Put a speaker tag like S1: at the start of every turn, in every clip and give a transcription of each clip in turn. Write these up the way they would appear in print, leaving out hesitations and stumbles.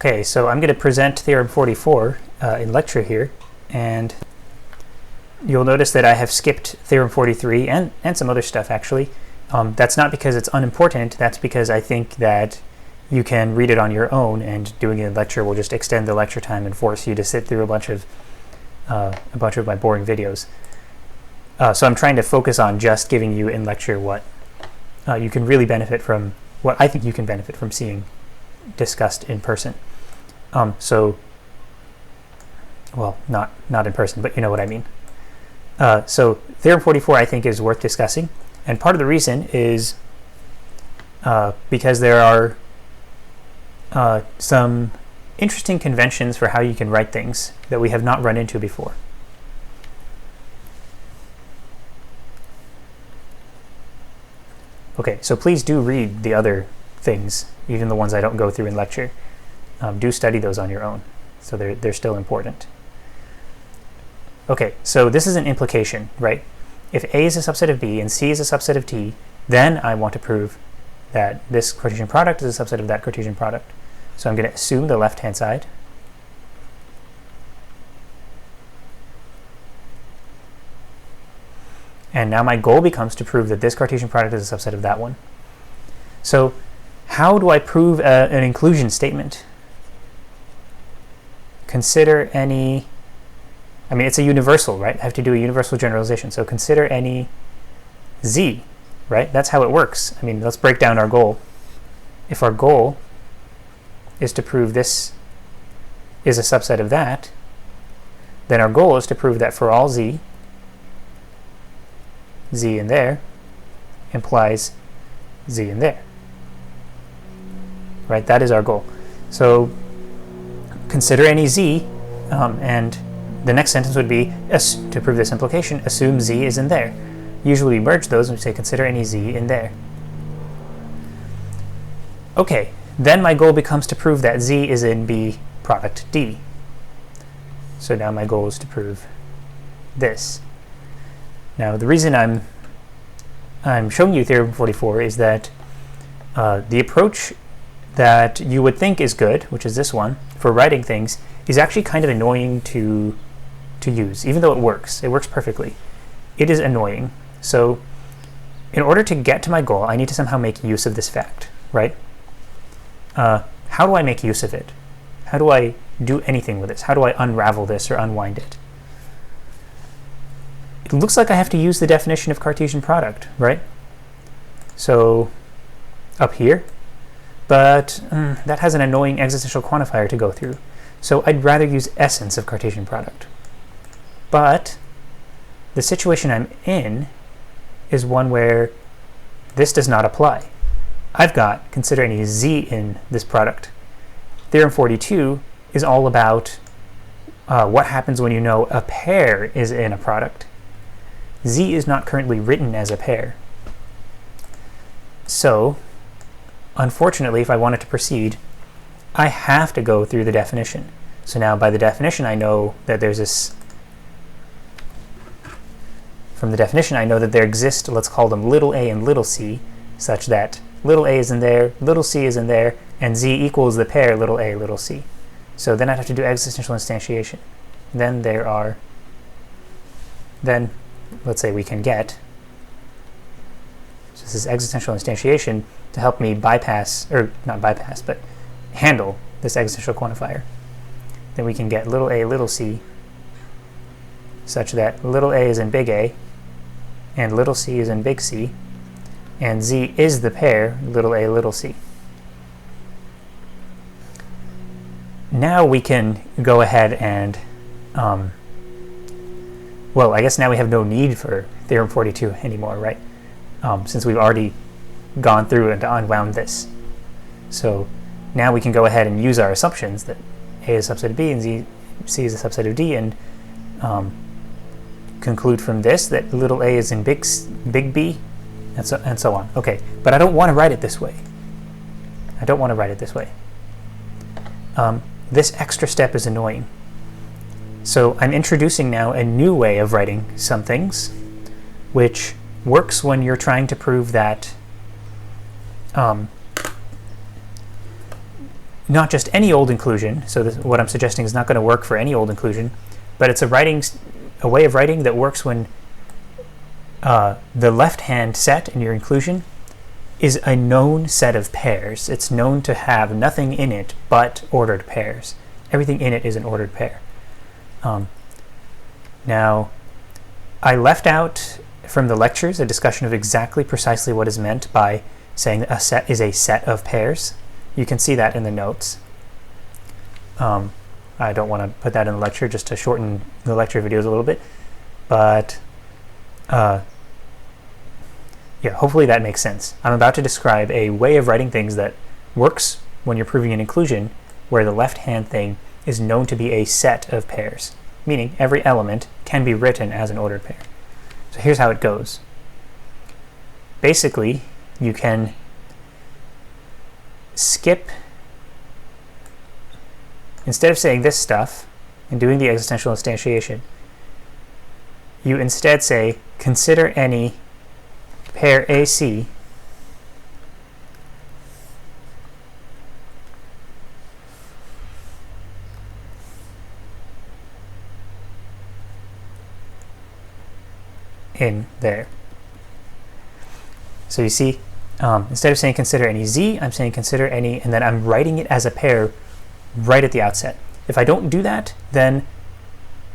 S1: Okay, so I'm going to present Theorem 44 in lecture here, and you'll notice that I have skipped Theorem 43 and some other stuff actually. That's not because it's unimportant, that's because I think that you can read it on your own, and doing it in lecture will just extend the lecture time and force you to sit through a bunch of my boring videos. So I'm trying to focus on just giving you in lecture what you can really benefit from, what I think you can benefit from seeing discussed in person. Well, not in person, but you know what I mean. So Theorem 44 I think is worth discussing, and part of the reason is because there are some interesting conventions for how you can write things that we have not run into before. Okay, so please do read the other things, even the ones I don't go through in lecture. Do study those on your own, so they're still important. Okay, so this is an implication, right? If A is a subset of B and C is a subset of T, then I want to prove that this Cartesian product is a subset of that Cartesian product. So I'm going to assume the left-hand side. And now my goal becomes to prove that this Cartesian product is a subset of that one. So how do I prove an inclusion statement? Consider any, I mean, it's a universal, right? I have to do a universal generalization. So consider any z, right? That's how it works. I mean, let's break down our goal. If our goal is to prove this is a subset of that, then our goal is to prove that for all z in there implies z in there, right? That is our goal. So consider any z, and the next sentence would be, to prove this implication, assume z is in there. Usually we merge those and we say consider any z in there. Okay, then my goal becomes to prove that z is in B product D. So now my goal is to prove this. Now the reason I'm showing you Theorem 44 is that the approach that you would think is good, which is this one, for writing things, is actually kind of annoying to use, even though it works. It works perfectly. It is annoying. So in order to get to my goal, I need to somehow make use of this fact, right? How do I make use of it? How do I do anything with this? How do I unravel this or unwind it? It looks like I have to use the definition of Cartesian product, right? So up here, but that has an annoying existential quantifier to go through. So I'd rather use essence of Cartesian product. But the situation I'm in is one where this does not apply. I've got consider any z in this product. Theorem 42 is all about what happens when you know a pair is in a product. Z is not currently written as a pair. So, unfortunately, if I wanted to proceed, I have to go through the definition. So now by the definition I know that there's this, from the definition I know that there exist, let's call them little a and little c, such that little a is in there, little c is in there, and z equals the pair little a, little c. So then I'd have to do existential instantiation. Then let's say we can get, so this is existential instantiation to help me bypass, or not bypass, but handle this existential quantifier. Then we can get little a, little c, such that little a is in big A, and little c is in big C, and z is the pair little a, little c. Now we can go ahead and well, I guess now we have no need for Theorem 42 anymore, right? Since we've already gone through and unwound this. So now we can go ahead and use our assumptions that A is a subset of B and C is a subset of D, and conclude from this that little a is in big B, and so on. Okay, but I don't want to write it this way. I don't want to write it this way. This extra step is annoying. So I'm introducing now a new way of writing some things, which works when you're trying to prove that not just any old inclusion, so what I'm suggesting is not going to work for any old inclusion, but it's a way of writing that works when the left-hand set in your inclusion is a known set of pairs. It's known to have nothing in it but ordered pairs. Everything in it is an ordered pair. Now, I left out from the lectures a discussion of exactly precisely what is meant by saying that a set is a set of pairs. You can see that in the notes. I don't want to put that in the lecture just to shorten the lecture videos a little bit, but yeah, hopefully that makes sense. I'm about to describe a way of writing things that works when you're proving an inclusion where the left-hand thing is known to be a set of pairs, meaning every element can be written as an ordered pair. So here's how it goes. Basically, you can skip, instead of saying this stuff and doing the existential instantiation, you instead say, consider any pair AC in there. So you see, instead of saying consider any Z, I'm saying consider any, and then I'm writing it as a pair right at the outset. If I don't do that, then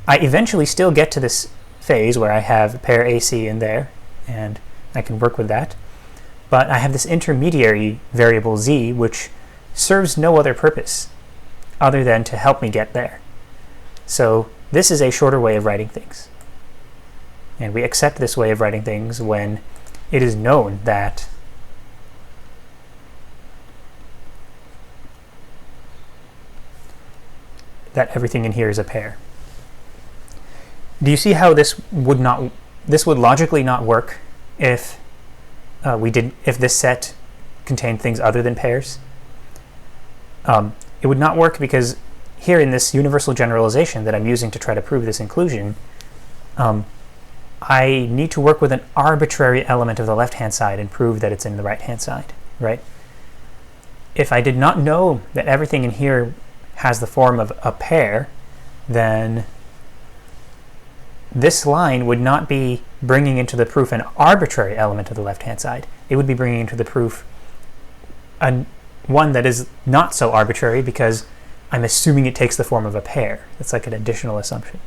S1: I eventually still get to this phase where I have pair AC in there, and I can work with that. But I have this intermediary variable Z, which serves no other purpose other than to help me get there. So this is a shorter way of writing things. And we accept this way of writing things when it is known that everything in here is a pair. Do you see how this would logically not work if if this set contained things other than pairs? It would not work because here in this universal generalization that I'm using to try to prove this inclusion, I need to work with an arbitrary element of the left-hand side and prove that it's in the right-hand side, right? If I did not know that everything in here has the form of a pair, then this line would not be bringing into the proof an arbitrary element of the left-hand side. It would be bringing into the proof one that is not so arbitrary because I'm assuming it takes the form of a pair. It's like an additional assumption.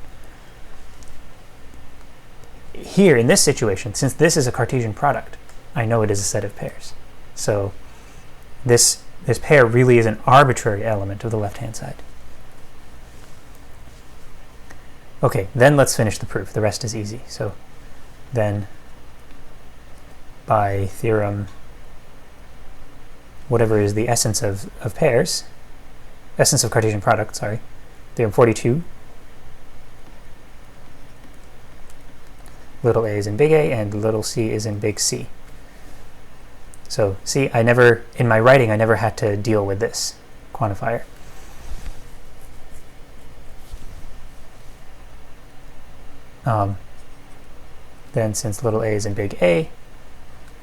S1: Here, in this situation, since this is a Cartesian product, I know it is a set of pairs. So this pair really is an arbitrary element of the left-hand side. Okay, then let's finish the proof. The rest is easy. So then, by theorem, whatever is the essence of pairs, essence of Cartesian product, sorry, theorem 42, little a is in big A and little c is in big C. So see, in my writing, I never had to deal with this quantifier. Then since little a is in big A,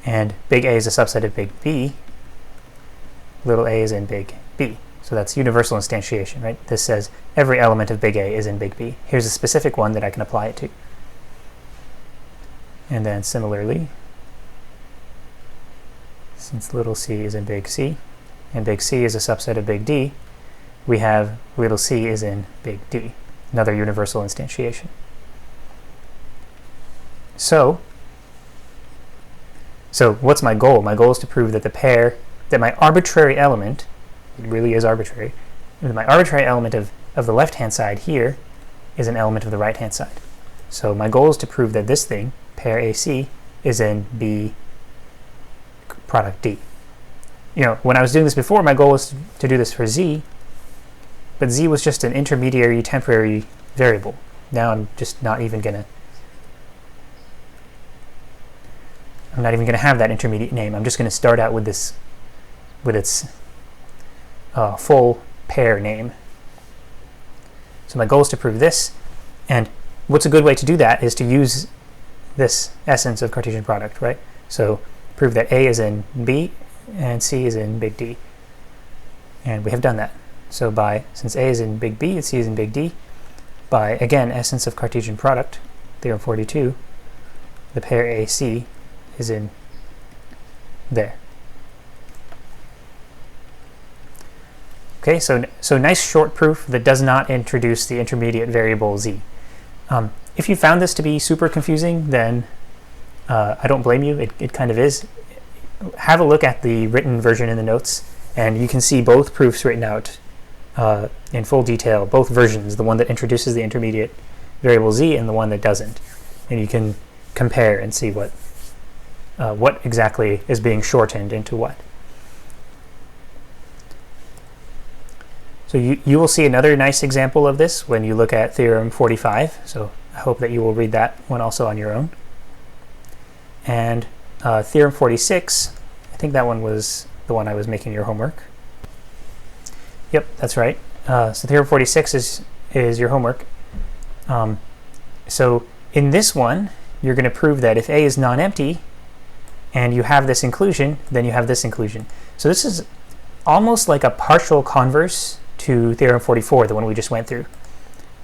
S1: and big A is a subset of big B, little a is in big B. So that's universal instantiation, right? This says every element of big A is in big B. Here's a specific one that I can apply it to. And then similarly, since little c is in big C, and big C is a subset of big D, we have little c is in big D, another universal instantiation. So what's my goal? My goal is to prove that that my arbitrary element, it really is arbitrary, my arbitrary element of the left-hand side here is an element of the right-hand side. So my goal is to prove that this thing, pair AC, is in B product D. You know, when I was doing this before, my goal was to do this for Z, but Z was just an intermediary temporary variable. Now I'm just not even gonna have that intermediate name. I'm just gonna start out with this, with its full pair name. So my goal is to prove this, and what's a good way to do that is to use this essence of Cartesian product, right? So prove that A is in B and C is in big D. And we have done that. So since A is in big B and C is in big D, by, again, essence of Cartesian product, theorem 42, the pair AC is in there. Okay, so nice short proof that does not introduce the intermediate variable z. If you found this to be super confusing, then I don't blame you. It kind of is. Have a look at the written version in the notes, and you can see both proofs written out in full detail, both versions, the one that introduces the intermediate variable z and the one that doesn't. And you can compare and see what exactly is being shortened into what. So you will see another nice example of this when you look at Theorem 45, so I hope that you will read that one also on your own. And Theorem 46, I think that one was the one I was making your homework. Yep, that's right. So Theorem 46 is your homework. So in this one, you're going to prove that if A is non-empty and you have this inclusion, then you have this inclusion. So this is almost like a partial converse to Theorem 44, the one we just went through.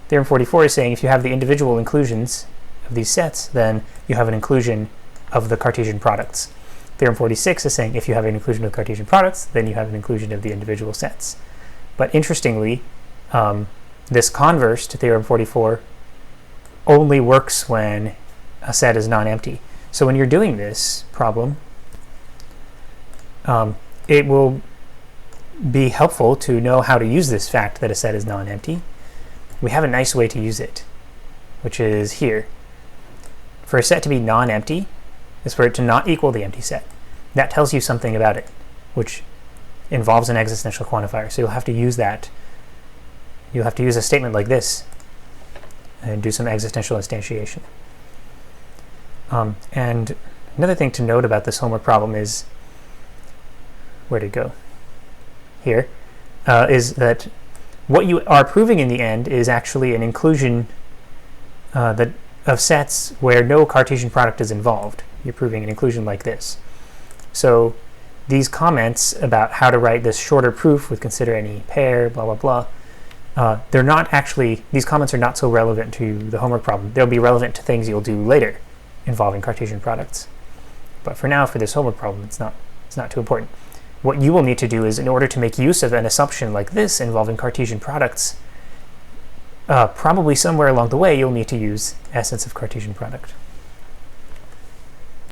S1: Theorem 44 is saying if you have the individual inclusions of these sets, then you have an inclusion of the Cartesian products. Theorem 46 is saying if you have an inclusion of Cartesian products, then you have an inclusion of the individual sets. But interestingly, this converse to Theorem 44 only works when a set is non-empty. So when you're doing this problem, it will be helpful to know how to use this fact that a set is non-empty. We have a nice way to use it, which is here. For a set to be non-empty is for it to not equal the empty set. That tells you something about it, which involves an existential quantifier. So you'll have to use that. You'll have to use a statement like this and do some existential instantiation. And another thing to note about this homework problem is, where'd it go? Here, is that what you are proving in the end is actually an inclusion of sets where no Cartesian product is involved. You're proving an inclusion like this. So these comments about how to write this shorter proof with consider any pair, blah, blah, blah, they're not actually, these comments are not so relevant to the homework problem. They'll be relevant to things you'll do later involving Cartesian products. But for now, for this homework problem, it's not too important. What you will need to do is, in order to make use of an assumption like this involving Cartesian products, probably somewhere along the way you'll need to use essence of Cartesian product.